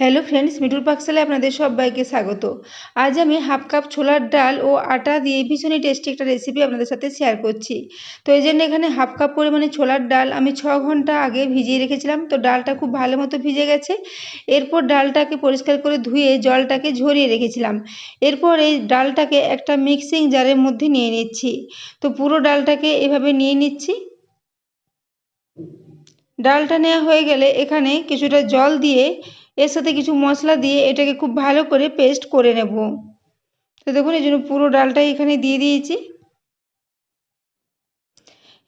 Hello friends, মিঠুর পাকশালে আপনাদের সবাইকে স্বাগত। আজ আমি হাফ কাপ ছোলার ডাল ও আটা দিয়ে ভীষণই টেস্টি একটা রেসিপি আপনাদের সাথে শেয়ার করছি। তো এই জন্য এখানে হাফ কাপ পরিমাণে ছোলার ডাল আমি 6 ঘন্টা আগে ভিজিয়ে রেখেছিলাম। তো ডালটা খুব ভালো মতো ভিজে গেছে। এরপর ডালটাকে পরিষ্কার করে ধুয়ে জলটাকে ঝরিয়ে রেখেছিলাম। এরপর এই ডালটাকে একটা মিক্সিং জারের মধ্যে নিয়ে নিচ্ছি। তো পুরো ডালটাকে এভাবে নিয়ে নিচ্ছি। ডালটা নেওয়া হয়ে গেলে এখানে কিছুটা জল দিয়ে এর সাথে কিছু মশলা দিয়ে এটাকে খুব ভালো করে পেস্ট করে নেব। তো দেখুন, এই জন্য পুরো ডালটাই এখানে দিয়ে দিয়েছি।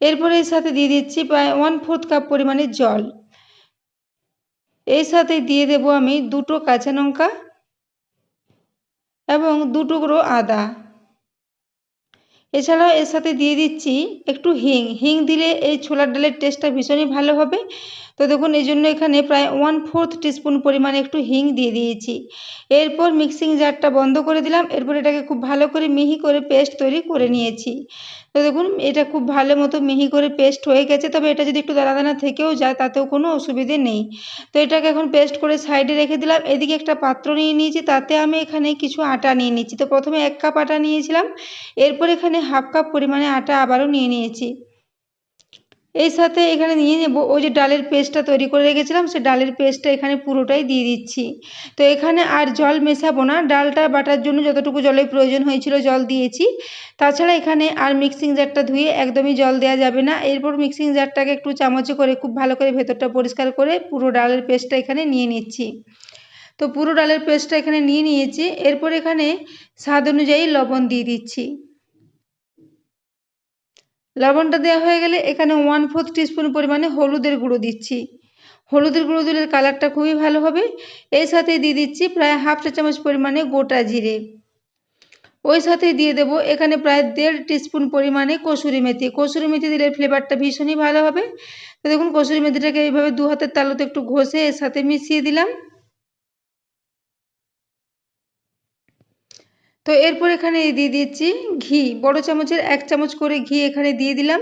এরপরে এর সাথে দিয়ে দিচ্ছি প্রায় 1/4 কাপ পরিমাণে জল। এর সাথে দিয়ে দেব আমি 2টো কাঁচা লঙ্কা এবং 2 টুকরো আদা। এছাড়াও এর সাথে দিয়ে দিচ্ছি একটু হিং দিলে এই ছোলার ডালের টেস্টটা ভীষণই ভালো হবে। তো দেখুন, এই জন্য এখানে প্রায় 1/4 টিস্পুন পরিমাণে একটু হিং দিয়ে দিয়েছি। এরপর মিক্সিং জারটা বন্ধ করে দিলাম। এরপর এটাকে খুব ভালো করে মিহি করে পেস্ট তৈরি করে নিয়েছি। তো দেখুন, এটা খুব ভালো মতো মিহি করে পেস্ট হয়ে গেছে। তবে এটা যদি একটু দানা দানা থেকেও যায় তাতেও কোনো অসুবিধে নেই। তো এটাকে এখন পেস্ট করে সাইডে রেখে দিলাম। এদিকে একটা পাত্র নিয়ে নিয়েছি, তাতে আমি এখানে কিছু আটা নিয়ে নিচ্ছি। তো প্রথমে 1 কাপ আটা নিয়েছিলাম। এরপর এখানে হাফ কাপ পরিমাণে আটা আবারও নিয়ে নিয়েছি। এই সাথে এখানে নিয়ে নেব ওই যে ডালের পেস্টটা তৈরি করে রেখেছিলাম, সেই ডালের পেস্টটা এখানে পুরোটাই দিয়ে দিচ্ছি। তো এখানে আর জল মেশাবো না। ডালটা বাটার জন্য যতটুকু জলের প্রয়োজন হয়েছিল জল দিয়েছি। তাছাড়া এখানে আর মিক্সিং জারটা ধুয়ে একদমই জল দেওয়া যাবে না। এরপর মিক্সিং জারটাকে একটু চামচে করে খুব ভালো করে ভেতরটা পরিষ্কার করে পুরো ডালের পেস্টটা এখানে নিয়ে নিচ্ছি। তো পুরো ডালের পেস্টটা এখানে নিয়ে নিয়েছি। এরপর এখানে স্বাদ অনুযায়ী লবণ দিয়ে দিচ্ছি। লবণটা দেওয়া হয়ে গেলে এখানে 1/4 টিস্পুন পরিমাণে হলুদের গুঁড়ো দিচ্ছি। হলুদের গুঁড়ো দিলে কালারটা খুবই ভালো হবে। এর সাথে দিয়ে দিচ্ছি প্রায় হাফ চা চামচ পরিমাণে গোটা জিরে। ওই সাথে দিয়ে দেব এখানে প্রায় 1.5 টিস্পুন পরিমাণে কসুরি মেথি। কসুরি মেথি দিলে ফ্লেভারটা ভীষণই ভালো হবে। তো দেখুন, কসুরি মেথিটাকে এইভাবে 2 হাতের তালুতে একটু ঘষে এর সাথে মিশিয়ে দিলাম। তো এরপর এখানে দিয়ে দিচ্ছি ঘি। বড় চামচের 1 চামচ করে ঘি এখানে দিয়ে দিলাম।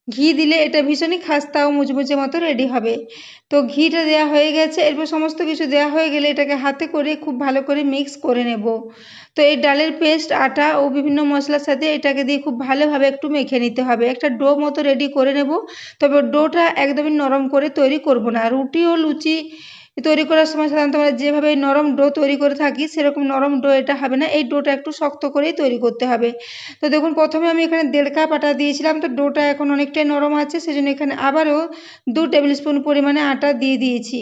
ঘি দিলে এটা ভীষণই খাস্তা ও মুচমুচে মতো রেডি হবে। তো ঘিটা দেওয়া হয়ে গেছে। এরপর সমস্ত কিছু দেওয়া হয়ে গেলে এটাকে হাতে করে খুব ভালো করে মিক্স করে নেব। তো এই ডালের পেস্ট, আটা ও বিভিন্ন মশলার সাথে এটাকে দিয়ে খুব ভালোভাবে একটু মেখে নিতে হবে। একটা ডো মতো রেডি করে নেব। তবে ডোটা একদমই নরম করে তৈরি করব না। রুটি ও লুচি তৈরি করার সময় সাধারণত আমরা যেভাবে নরম ডো তৈরি করে থাকি সেরকম নরম ডো এটা হবে না। এই ডোটা একটু শক্ত করেই তৈরি করতে হবে। তো দেখুন, প্রথমে আমি এখানে 1.5 কাপ আটা দিয়েছিলাম। তো ডোটা এখন অনেকটাই নরম আছে, সেজন্য এখানে আবারও 2 টেবিল স্পুন পরিমাণে আটা দিয়ে দিয়েছি।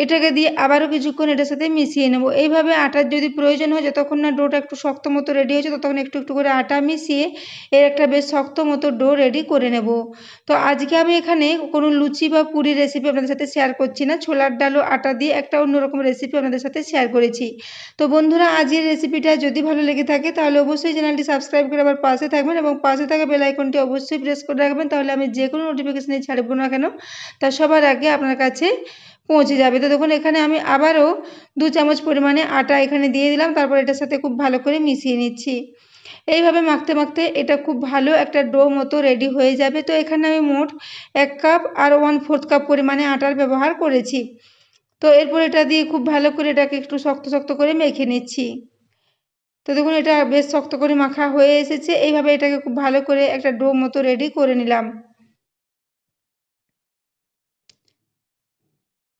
এটাকে দিয়ে আবারও কিছুক্ষণ এটার সাথে মিশিয়ে নেব। এইভাবে আটার যদি প্রয়োজন হয়, যতক্ষণ না ডোটা একটু শক্ত মতো রেডি হয়েছে ততক্ষণ একটু একটু করে আটা মিশিয়ে এর একটা বেশ শক্ত মতো ডো রেডি করে নেব। তো আজকে আমি এখানে কোনো লুচি বা পুরি রেসিপি আপনাদের সাথে শেয়ার করছি না। ছোলার ডাল ও আটা দিয়ে একটা অন্যরকম রেসিপি আপনাদের সাথে শেয়ার করেছি। তো বন্ধুরা, আজকের রেসিপিটা যদি ভালো লেগে থাকে তাহলে অবশ্যই চ্যানেলটি সাবস্ক্রাইব করে আবার পাশে থাকবেন এবং পাশে থাকা বেল আইকনটি অবশ্যই প্রেস করে রাখবেন। তাহলে আমি যে কোনো নোটিফিকেশানে ছাড়ব না কেন তা সবার আগে আপনার কাছে পৌঁছে যাবে। তো দেখুন, এখানে আমি আবারও 2 চামচ পরিমাণে আটা এখানে দিয়ে দিলাম। তারপর এটার সাথে খুব ভালো করে মিশিয়ে নিচ্ছি। এইভাবে মাখতে মাখতে এটা খুব ভালো একটা ডো মতো রেডি হয়ে যাবে। তো এখানে আমি মোট 1 কাপ আর 1/4 কাপ পরিমাণে আটার ব্যবহার করেছি। তো এরপর এটা দিয়ে খুব ভালো করে এটাকে একটু শক্ত শক্ত করে মেখে নিচ্ছি। তো দেখুন, এটা বেশ শক্ত করে মাখা হয়ে এসেছে। এইভাবে এটাকে খুব ভালো করে একটা ডো মতো রেডি করে নিলাম।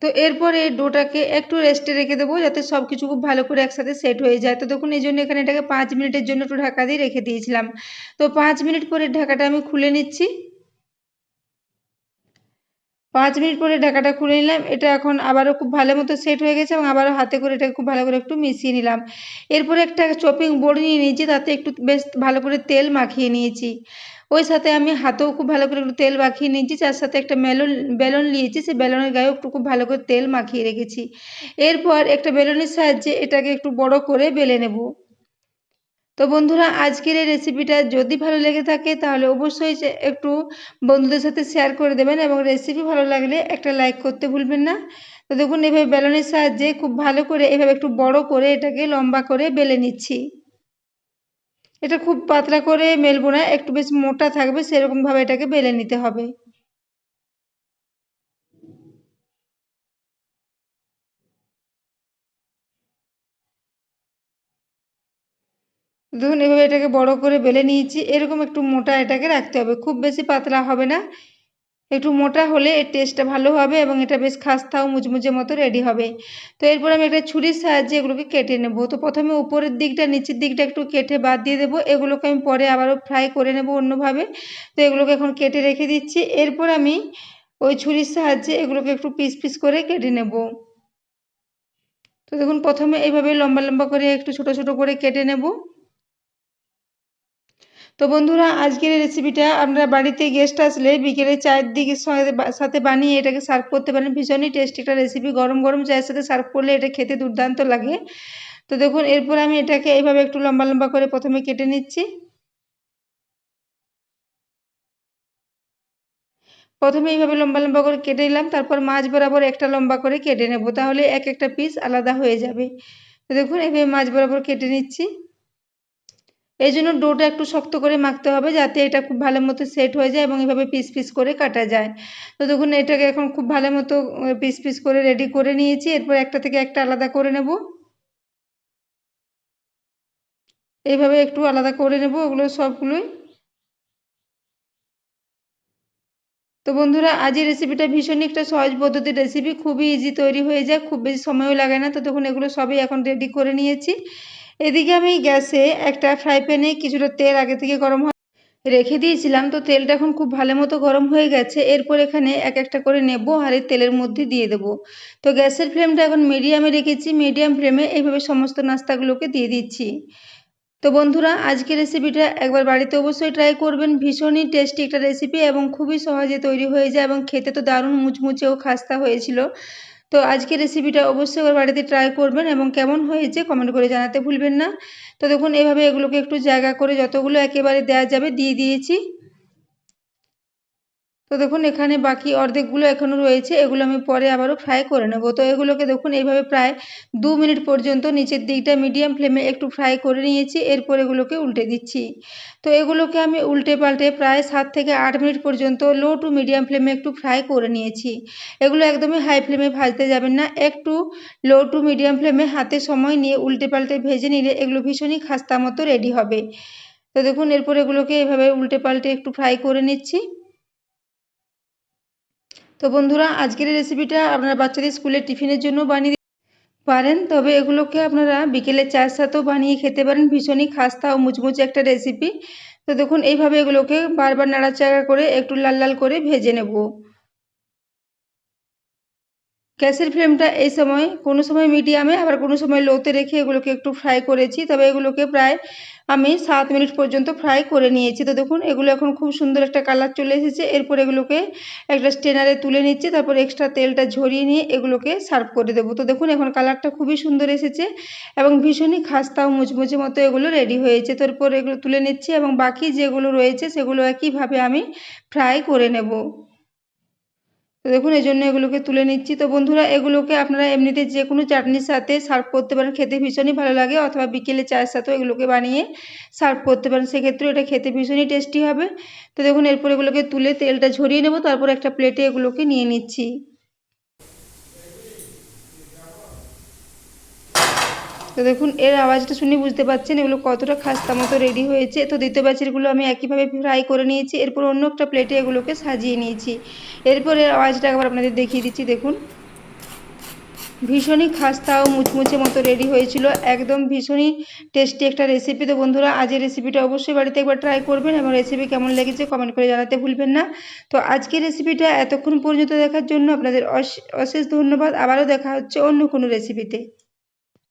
তো এরপরে ডোটাকে একটু রেস্টে রেখে দেবো যাতে সব কিছু খুব ভালো করে একসাথে সেট হয়ে যায়। তো দেখুন, এই জন্য এখানে এটাকে 5 মিনিটের জন্য একটু ঢাকা দিয়ে রেখে দিয়েছিলাম। তো 5 মিনিট পরে ঢাকাটা আমি খুলে নিচ্ছি। 5 মিনিট পরে ঢাকাটা খুলে নিলাম। এটা এখন আবারও খুব ভালো মতো সেট হয়ে গেছে এবং আবারও হাতে করে এটাকে খুব ভালো করে একটু মিশিয়ে নিলাম। এরপরে একটা চপিং বোর্ড নিয়ে নিয়েছি, তাতে একটু বেশ ভালো করে তেল মাখিয়ে নিয়েছি। ওই সাথে আমি হাতেও খুব ভালো করে একটু তেল মাখিয়ে নিয়েছি। তার সাথে একটা বেলুন নিয়েছি, সেই বেলুনের গায়েও একটু খুব ভালো করে তেল মাখিয়ে রেখেছি। এরপর একটা বেলুনের সাহায্যে এটাকে একটু বড় করে বেলে নেব। তো বন্ধুরা, আজকের এই রেসিপিটা যদি ভালো লেগে থাকে তাহলে অবশ্যই একটু বন্ধুদের সাথে শেয়ার করে দেবেন এবং রেসিপি ভালো লাগলে একটা লাইক করতে ভুলবেন না। তো দেখুন, এভাবে বেলনের সাহায্যে খুব ভালো করে এভাবে একটু বড় করে এটাকে লম্বা করে বেলে নিচ্ছি। এটা খুব পাতলা করে মেলবো না, একটু বেশ মোটা থাকবে সেরকমভাবে এটাকে বেলে নিতে হবে। দেখুন এভাবে এটাকে বড় করে বেলে নিয়েছি। এরকম একটু মোটা এটাকে রাখতে হবে, খুব বেশি পাতলা হবে না, একটু মোটা হলে এর টেস্টটা ভালো হবে এবং এটা বেশ খাস্তা ও মুচমুচে মতো রেডি হবে। তো এরপর আমি একটা ছুরির সাহায্যে এগুলোকে কেটে নেব। তো প্রথমে উপরের দিকটা নিচের দিকটা একটু কেটে বাদ দিয়ে দেবো, এগুলোকে আমি পরে আবারও ফ্রাই করে নেব অন্যভাবে। তো এগুলোকে এখন কেটে রেখে দিচ্ছি। এরপর আমি ওই ছুরির সাহায্যে এগুলোকে একটু পিস পিস করে কেটে নেব। তো দেখুন প্রথমে এইভাবে লম্বা লম্বা করে একটু ছোট ছোট করে কেটে নেব। তো বন্ধুরা আজকের এই রেসিপিটা আপনারা বাড়িতে গেস্ট আসলে বিকেলে চায়ের দিকে সাথে বানিয়ে এটাকে সার্ভ করতে পারেন। ভীষণই টেস্টি একটা রেসিপি, গরম গরম চায়ের সাথে সার্ভ করলে এটা খেতে দুর্দান্ত লাগে। তো দেখুন এরপর আমি এটাকে এইভাবে একটু লম্বা লম্বা করে প্রথমে কেটে নিচ্ছি। প্রথমে এইভাবে লম্বা লম্বা করে কেটে নিলাম, তারপর মাঝ বরাবর একটা লম্বা করে কেটে নেব, তাহলে এক একটা পিস আলাদা হয়ে যাবে। তো দেখুন এইভাবে মাঝ বরাবর কেটে নিচ্ছি। এই জন্য ডোটা একটু শক্ত করে মাখতে হবে, যাতে এটা খুব ভালো মতো সেট হয়ে যায় এবং এভাবে পিস পিস করে কাটা যায়। তো দেখুন এটাকে এখন খুব ভালো মতো পিস পিস করে রেডি করে নিয়েছি। এরপর একটা থেকে একটা আলাদা করে নেব, এইভাবে একটু আলাদা করে নেব ওগুলো সবগুলোই। তো বন্ধুরা আজ এই রেসিপিটা ভীষণই একটা সহজ পদ্ধতির রেসিপি, খুবই ইজি তৈরি হয়ে যায়, খুব বেশি সময়ও লাগে না। তো দেখুন এগুলো সবই এখন রেডি করে নিয়েছি। এদিকে আমি গ্যাসে একটা ফ্রাই প্যানে কিছুটা তেল আগে থেকে গরম রেখে দিয়েছিলাম। তো তেলটা এখন খুব ভালো মতো গরম হয়ে গেছে। এরপর এখানে এক একটা করে নেব আর এই তেলের মধ্যে দিয়ে দেব। তো গ্যাসের ফ্লেমটা এখন মিডিয়ামে রেখেছি, মিডিয়াম ফ্লেমে এইভাবে সমস্ত নাস্তাগুলোকে দিয়ে দিচ্ছি। তো বন্ধুরা আজকের রেসিপিটা একবার বাড়িতে অবশ্যই ট্রাই করবেন, ভীষণই টেস্টি একটা রেসিপি এবং খুবই সহজে তৈরি হয়ে যায় এবং খেতে তো দারুণ মুচমুচে ও খাস্তা হয়েছিল। তো আজকের রেসিপিটা অবশ্যই একবার বাড়িতে ট্রাই করবেন এবং কেমন হয়েছে কমেন্ট করে জানাতে ভুলবেন না। তো দেখুন এভাবে এগুলোকে একটু জায়গা করে যতগুলো একেবারে দেওয়া যাবে দিয়ে দিয়েছি। তো দেখুন এখানে বাকি অর্ধেকগুলো এখনও রয়েছে, এগুলো আমি পরে আবারও ফ্রাই করে নেব। তো এগুলোকে দেখুন এইভাবে প্রায় 2 মিনিট পর্যন্ত নিচের দিকটা মিডিয়াম ফ্লেমে একটু ফ্রাই করে নিয়েছি। এরপর এগুলোকে উল্টে দিচ্ছি। তো এগুলোকে আমি উল্টে পাল্টে প্রায় 7 থেকে 8 মিনিট পর্যন্ত লো টু মিডিয়াম ফ্লেমে একটু ফ্রাই করে নিয়েছি। এগুলো একদমই হাই ফ্লেমে ভাজতে যাবেন না, একটু লো টু মিডিয়াম ফ্লেমে হাতে সময় নিয়ে উল্টে পাল্টে ভেজে নিলে এগুলো ভীষণই খাস্তা মতো রেডি হবে। তো দেখুন এরপর এগুলোকে এভাবে উল্টে পাল্টে একটু ফ্রাই করে নিচ্ছি। তো বন্ধুরা আজকের এই রেসিপিটা আপনারা বাচ্চাদের স্কুলের টিফিনের জন্য বানিয়ে পারেন, তবে এগুলোকে আপনারা বিকেলে চায়ের সাথেও বানিয়ে খেতে পারেন, ভীষণই খাস্তা ও মুচমুচে একটা রেসিপি। তো দেখুন এইভাবে এগুলোকে বারবার নাড়াচাড়া করে একটু লাল লাল করে ভেজে নেব। গ্যাসের ফ্লেমটা এই সময় কোনো সময় মিডিয়ামে আবার কোনো সময় লোতে রেখে এগুলোকে একটু ফ্রাই করেছি, তবে এগুলোকে প্রায় আমি 7 মিনিট পর্যন্ত ফ্রাই করে নিয়েছি। তো দেখুন এগুলো এখন খুব সুন্দর একটা কালার চলে এসেছে। এরপর এগুলোকে একটা স্ট্রেনারে তুলে নিচ্ছি, তারপর এক্সট্রা তেলটা ঝরিয়ে নিয়ে এগুলোকে সার্ভ করে দেবো। তো দেখুন এখন কালারটা খুবই সুন্দর এসেছে এবং ভীষণই খাস্তা ও মুচমুচে মতো এগুলো রেডি হয়েছে। তো এরপর এগুলো তুলে নিচ্ছি এবং বাকি যেগুলো রয়েছে সেগুলো একইভাবে আমি ফ্রাই করে নেব। তো দেখুন এই জন্য এগুলোকে তুলে নিচ্ছি। তো বন্ধুরা এগুলোকে আপনারা এমনিতে যে কোনো চাটনির সাথে সার্ভ করতে পারেন, খেতে ভীষণই ভালো লাগে, অথবা বিকেলে চায়ের সাথেও এগুলোকে বানিয়ে সার্ভ করতে পারেন, সেক্ষেত্রেও এটা খেতে ভীষণই টেস্টি হবে। তো দেখুন এরপর এগুলোকে তুলে তেলটা ঝরিয়ে নেব, তারপর একটা প্লেটে এগুলোকে নিয়ে নিচ্ছি। তো দেখুন এর আওয়াজটা শুনে বুঝতে পারছেন এগুলো কতটা খাস্তা মতো রেডি হয়েছে। তো দ্বিতীয় ব্যাচেরগুলো আমি একইভাবে ফ্রাই করে নিয়েছি, এরপর অন্য একটা প্লেটে এগুলোকে সাজিয়ে নিয়েছি। এরপর এর আওয়াজটা একবার আপনাদের দেখিয়ে দিচ্ছি। দেখুন ভীষণই খাস্তা ও মুচমুচে মতো রেডি হয়েছিল, একদম ভীষণই টেস্টি একটা রেসিপি। তো বন্ধুরা আজ এই রেসিপিটা অবশ্যই বাড়িতে একবার ট্রাই করবেন এবং রেসিপি কেমন লেগেছে কমেন্ট করে জানাতে ভুলবেন না। তো আজকের রেসিপিটা এতক্ষণ পর্যন্ত দেখার জন্য আপনাদের অশেষ ধন্যবাদ। আবারও দেখা হচ্ছে অন্য কোনো রেসিপিতে।